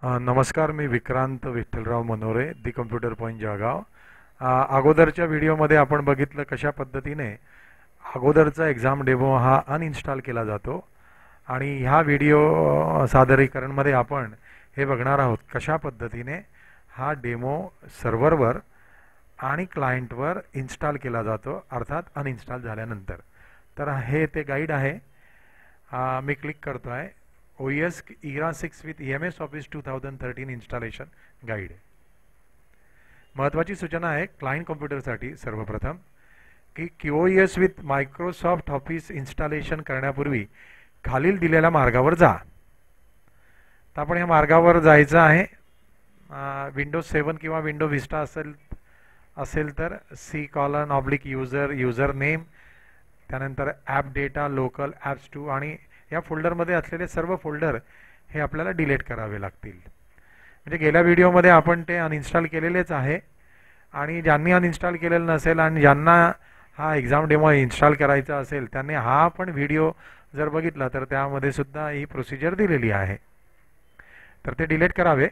नमस्कार, मी विक्रांत विठ्ठलराव मनोरे, दी computer point Jalgaon. अगोदरच्या व्हिडिओमध्ये आपण बघितलं कशा पद्धतीने अगोदरचा एक्झाम डेमो हा अनइन्स्टॉल केला जातो आणि ह्या व्हिडिओ सादरीकरणमध्ये आपण हे बघणार आहोत कशा पद्धतीने हा डेमो सर्व्हरवर आणि क्लायंटवर इन्स्टॉल केला जातो, अर्थात अनइन्स्टॉल झाल्यानंतर. तर हे ते गाईड आहे. मी क्लिक करतो आहे OS ERA 6 with EMS office 2013 installation guide. महत्त्वाची सूचना आहे क्लायंट कॉम्प्युटरसाठी सर्वप्रथम की QoS with Microsoft office installation करण्यापूर्वी खालील दिलेल्या मार्गावर जा. तर आपण या मार्गावर जायचं आहे. विंडोज 7 किंवा विंडो विस्टा असेल तर /युजर नेम, त्यानंतर ॲप डेटा, लोकल ॲप्स 2 आणि या फोल्डरमध्ये असलेले सर्व फोल्डर हे आपल्याला डिलीट करावे लागतील. म्हणजे गेल्या व्हिडिओमध्ये आपण ते अनइन्स्टॉल केलेलेच आहे आणि ज्यांनी अनइन्स्टॉल केलेलं नसेल आणि ज्यांना हा एक्झाम डेमो इन्स्टॉल करायचा असेल त्यांनी हा पण व्हिडिओ जर बघितला तर त्यामध्ये सुद्धा ही प्रोसिजर दिलेली आहे. तर ते डिलीट करावे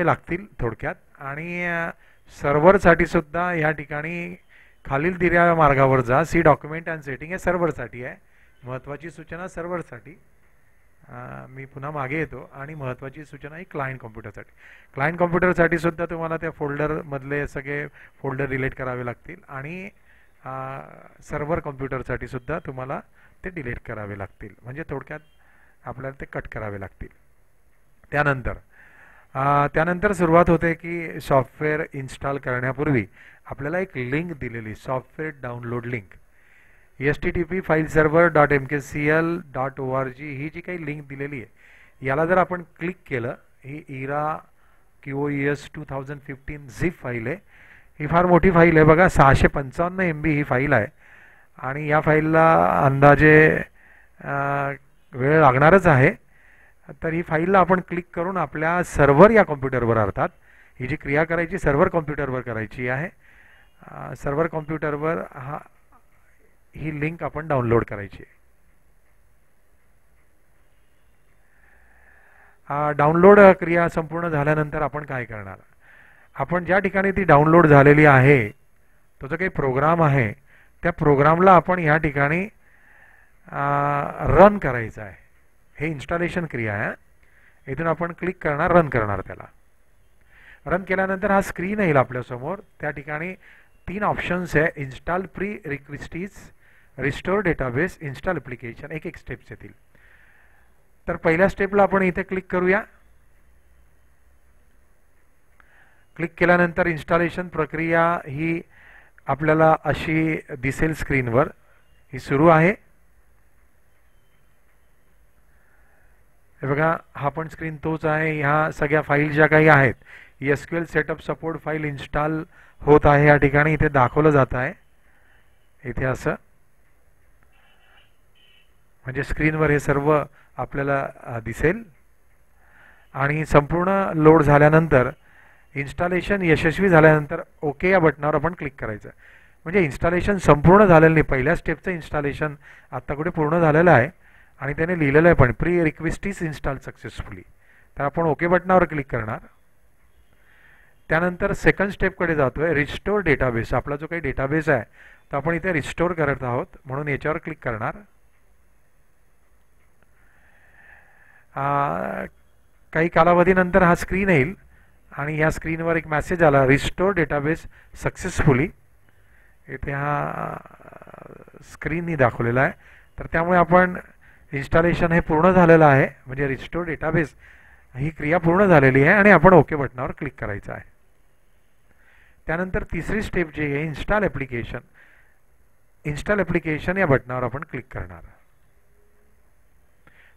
लागतील थोडक्यात. आणि सर्व्हरसाठी सुद्धा या ठिकाणी खालील दिलेल्या मार्गावर जा. डॉक्युमेंट अँड सेटिंग हे सर्व्हरसाठी आहे. महत्त्वाची सूचना सर्व्हरसाठी. मी पुन्हा मागे येतो आणि महत्त्वाची सूचना ही क्लायंट कॉम्प्युटरसाठी सुद्धा तुम्हाला त्या फोल्डरमधले सगळे फोल्डर डिलीट करावे लागतील आणि सर्व्हर कॉम्प्युटरसाठी सुद्धा तुम्हाला ते डिलीट करावे लागतील. म्हणजे थोडक्यात आपल्याला ते कट करावे लागतील. त्यानंतर सुरुवात होते की सॉफ्टवेअर इन्स्टॉल करण्यापूर्वी आपल्याला एक लिंक दिलेली, software download link, http fileserver.mkcl.org ही जी काही लिंक दिलेली आहे याला जर आपण क्लिक केलं, ही ERA QoS 2015 झिप फाईल आहे. ही फार मोठी फाईल आहे बघा, 655 MB ही फाईल आहे आणि या फाईलला अंदाजे वेळ लागणारच आहे. तर ही फाईलला आपण क्लिक करून आपल्या सर्व्हर या कॉम्प्युटरवर, अर्थात ही जी क्रिया करायची सर्व्हर कॉम्प्युटरवर करायची आहे. सर्व्हर कॉम्प्युटरवर ही लिंक आपण डाउनलोड करायची. डाउनलोड क्रिया संपूर्ण झाल्यानंतर आपण काय करणार, आपण ज्या ठिकाणी ती डाउनलोड झालेली आहे तो जो काही प्रोग्राम आहे त्या प्रोग्रामला आपण या ठिकाणी रन करायचा आहे. हे इन्स्टॉलेशन क्रिया आहे. इथून आपण क्लिक करणार, रन करणार. त्याला रन केल्यानंतर हा स्क्रीन येईल आपल्यासमोर. त्या ठिकाणी 3 ऑप्शन्स आहे, install prerequisites, restore database, install application. एक स्टेप्स येतील. तर पहिल्या स्टेपला आपण इथे क्लिक करूया. क्लिक केल्यानंतर इन्स्टॉलेशन प्रक्रिया ही आपल्याला अशी दिसेल स्क्रीनवर. ही सुरू आहे. हे बघा, हा पण स्क्रीन तोच आहे. ह्या सगळ्या फाईल ज्या काही आहेत, SQL setup support file install होत आहे या ठिकाणी इथे दाखवलं जात आहे. इथे असं म्हणजे स्क्रीनवर हे सर्व आपल्याला दिसेल. आणि संपूर्ण लोड झाल्यानंतर, इन्स्टॉलेशन यशस्वी झाल्यानंतर ओके या बटनावर आपण क्लिक करायचं. म्हणजे इन्स्टॉलेशन संपूर्ण झालेलं नाही, पहिल्या स्टेपचं इन्स्टॉलेशन आत्ता कुठे पूर्ण झालेलं आहे आणि त्याने लिहिलेलं आहे पण pre request is install successfully. तर आपण ओके बटनावर क्लिक करणार. त्यानंतर सेकंड स्टेपकडे जातोय, रिस्टोर डेटाबेस. आपला जो काही डेटाबेस आहे तो आपण इथे रिस्टोर करत आहोत म्हणून याच्यावर क्लिक करणार. काही कालावधीनंतर हा स्क्रीन येईल आणि या स्क्रीनवर एक मेसेज आला, रिस्टोर डेटाबेस सक्सेसफुली. इथे हा स्क्रीननी दाखवलेला आहे. तर त्यामुळे आपण इन्स्टॉलेशन हे पूर्ण झालेलं आहे, म्हणजे रिस्टोर डेटाबेस ही क्रिया पूर्ण झालेली आहे आणि आपण ओके बटनावर क्लिक करायचं आहे. त्यानंतर तिसरी स्टेप जी आहे, इन्स्टॉल ॲप्लिकेशन या बटनावर आपण क्लिक करणार.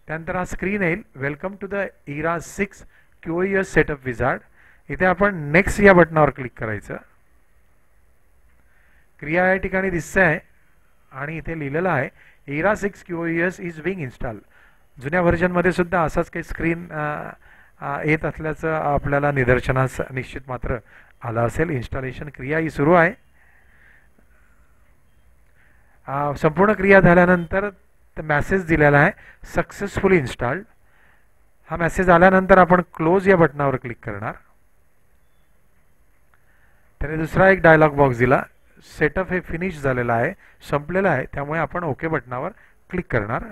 त्यानंतर हा स्क्रीन येईल, welcome to the ERA 6 QoS setup wizard. इथे आपण नेक्स्ट या बटनावर क्लिक करायचं. क्रिया या ठिकाणी दिसते आहे आणि इथे लिहिलेलं आहे ERA 6 QoS is being install. जुन्या व्हर्जनमध्ये सुद्धा असाच काही स्क्रीन येत असल्याचं आपल्याला निदर्शनास निश्चित मात्र आलं असेल. इन्स्टॉलेशन क्रिया ही सुरू आहे. संपूर्ण क्रिया झाल्यानंतर मेसेज दिलेला आहे, सक्सेसफुली इन्स्टॉल्ड. हा मेसेज आल्यानंतर आपण क्लोज या बटनावर क्लिक करणार. त्याने दुसरा एक डायलॉग बॉक्स दिला. सेटअप हे फिनिश झालेलं आहे, संपलेलं आहे, त्यामुळे आपण ओके बटनावर क्लिक करणार.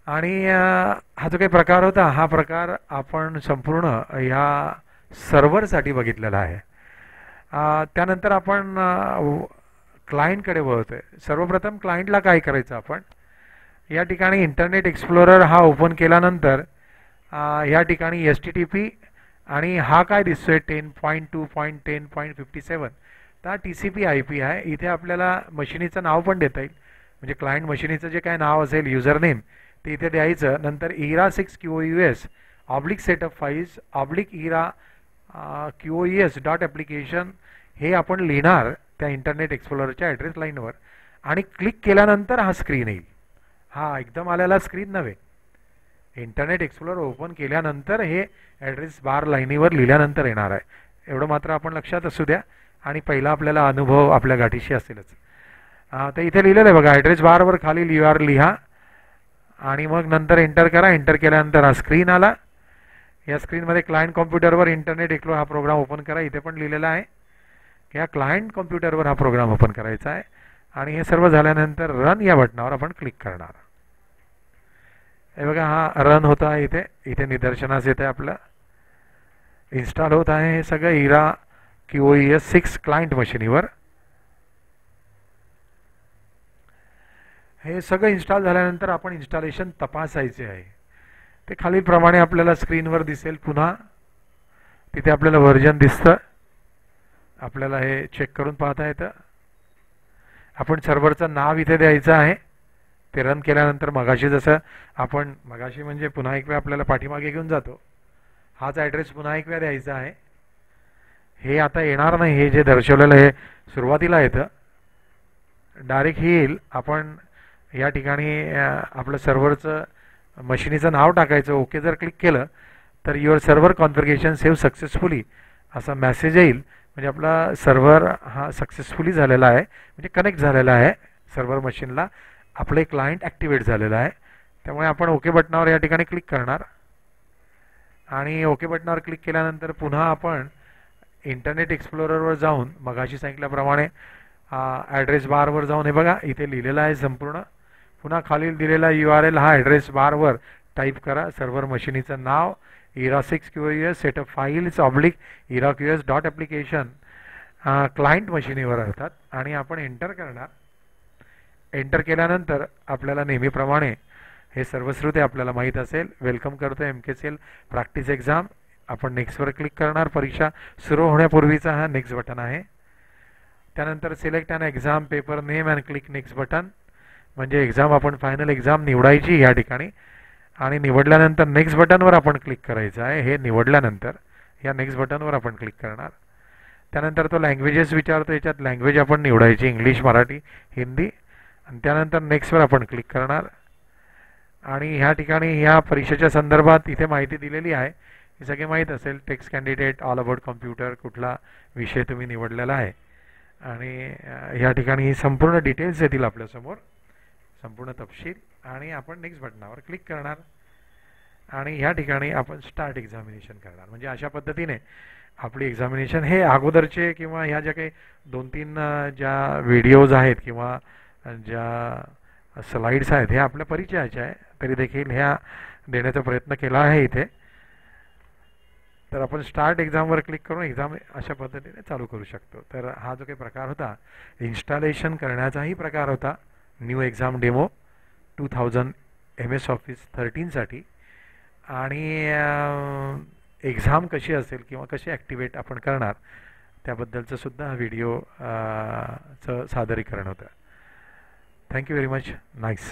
आणि हा जो काही प्रकार होता, हा प्रकार आपण संपूर्ण ह्या सर्व्हरसाठी बघितलेला आहे. त्यानंतर आपण क्लायंटकडे वळतोय. सर्वप्रथम क्लायंटला काय करायचं, आपण या ठिकाणी इंटरनेट एक्सप्लोरर हा ओपन केल्यानंतर या ठिकाणी HTTP आणि हा काय दिसतोय 10.2.10.57 तर TCP IP आहे. इथे आपल्याला मशिनीचं नाव पण देता येईल, म्हणजे क्लायंट मशिनीचं जे काय नाव असेल, युजर नेम, ते इथे द्यायचं. नंतर ERA6 QoS /setup files ERA QoS.application हे आपण लिहिणार त्या इंटरनेट एक्सप्लोररच्या ॲड्रेस लाईनवर आणि क्लिक केल्यानंतर हा स्क्रीन येईल. हा एकदम आलेला स्क्रीन नव्हे, इंटरनेट एक्सप्लोरर ओपन केल्यानंतर हे ॲड्रेस बार लाईनीवर लिहिल्यानंतर येणार आहे. एवढं मात्र आपण लक्षात असू द्या. आणि पहिला आपल्याला अनुभव आपल्या गाठीशी असेलच. तर इथे लिहिलेलं आहे बघा, ॲड्रेस बारवर खालील UR लिहा आणि मग नंतर एंटर करा. एंटर केल्यानंतर हा स्क्रीन आला. या स्क्रीनमध्ये क्लायंट कॉम्प्युटरवर इंटरनेट एक्सप्लोरर हा प्रोग्राम ओपन करा. इथे पण लिहिलेला आहे की या क्लायंट कॉम्प्युटरवर हा प्रोग्राम ओपन करायचा आहे. आणि हे सर्व झाल्यानंतर रन या बटनावर आपण क्लिक करणार. हे बघा, हा रन होत आहे. इथे निदर्शनास येते आपलं इन्स्टॉल होत आहे हे सगळं ERA QoS 6 क्लायंट मशीनीवर. हे सगळं इन्स्टॉल झाल्यानंतर आपण इन्स्टॉलेशन तपासायचे आहे. ते खालीलप्रमाणे आपल्याला स्क्रीनवर दिसेल. पुन्हा तिथे आपल्याला व्हर्जन दिसतं, आपल्याला हे चेक करून पाहता येतं. आपण सर्व्हरचं नाव इथे द्यायचं आहे. ते रन केल्यानंतर मगाशी जसं आपण मगाशी म्हणजे पुन्हा एक वेळा आपल्याला पाठीमागे घेऊन जातो, हाच ॲड्रेस पुन्हा एक वेळा द्यायचा आहे. हे आता येणार नाही, हे जे दर्शवलेलं हे सुरुवातीला येतं, डायरेक्ट हे येईल. आपण या ठिकाणी आपलं सर्व्हरचं मशिनीचं नाव टाकायचं. ओके जर क्लिक केलं तर your server configuration save successfully असा मेसेज येईल. म्हणजे आपला सर्व्हर हा सक्सेसफुली झालेला आहे, म्हणजे कनेक्ट झालेला आहे सर्व्हर मशीनला. आपले क्लायंट ॲक्टिवेट झालेलं आहे. त्यामुळे आपण ओके बटनावर या ठिकाणी क्लिक करणार. आणि ओके बटनावर क्लिक केल्यानंतर पुन्हा आपण इंटरनेट एक्सप्लोररवर जाऊन मगाशी सांगितल्याप्रमाणे ॲड्रेस बारवर जाऊन हे बघा इथे लिहिलेलं आहे संपूर्ण. पुन्हा खालील दिलेला URL हा ॲड्रेस बारवर टाईप करा. सर्व्हर मशिनीचं नाव ERA6 QoS setup files ERA QoS.application client मशिनीवर अर्थात. आणि आपण एंटर करणार. एंटर केल्यानंतर आपल्याला नेहमीप्रमाणे हे सर्वश्रुते आपल्याला माहीत असेल, वेलकम करतो MKCL प्रॅक्टिस एक्झाम. आपण नेक्स्टवर क्लिक करणार. परीक्षा सुरू होण्यापूर्वीचा हा नेक्स्ट बटन आहे. त्यानंतर select an exam paper name and click next button, म्हणजे एक्झाम आपण फायनल एक्झाम निवडायची या ठिकाणी. आणि निवडल्यानंतर नेक्स्ट बटनवर आपण क्लिक करायचं आहे. हे निवडल्यानंतर या नेक्स्ट बटनवर आपण क्लिक करणार. त्यानंतर तो लँग्वेजेस विचारतो, याच्यात लँग्वेज आपण निवडायची, इंग्लिश, मराठी, हिंदी. आणि त्यानंतर नेक्स्टवर आपण क्लिक करणार. आणि ह्या ठिकाणी ह्या परीक्षेच्या संदर्भात इथे माहिती दिलेली आहे, हे सगळे माहीत असेल. Text candidate, all about computer, कुठला विषय तुम्ही निवडलेला आहे. आणि ह्या ठिकाणी ही संपूर्ण डिटेल्स येतील आपल्यासमोर, संपूर्ण तपशील. आणि आपण नेक्स्ट बटनावर क्लिक करणार. आणि ह्या ठिकाणी आपण स्टार्ट एक्झामिनेशन करणार. म्हणजे अशा पद्धतीने आपली एक्झामिनेशन हे अगोदरचे किंवा ह्या ज्या काही 2-3 ज्या व्हिडिओज आहेत किंवा ज्या स्लाइड्स आहेत हे आपल्या परिचयाच्या आहे, तरी देखील ह्या देण्याचा प्रयत्न केला आहे इथे. तर आपण स्टार्ट एक्झामवर क्लिक करून एक्झाम अशा पद्धतीने चालू करू शकतो. तर हा जो काही प्रकार होता इन्स्टॉलेशन करण्याचाही प्रकार होता new exam demo 2000 MS Office 13 साठी. आणि एक्झाम कशी असेल किंवा कशी ॲक्टिवेट आपण करणार त्याबद्दलचं सुद्धा हा व्हिडिओ चं सादरीकरण होतं. Thank you very much. नाईस.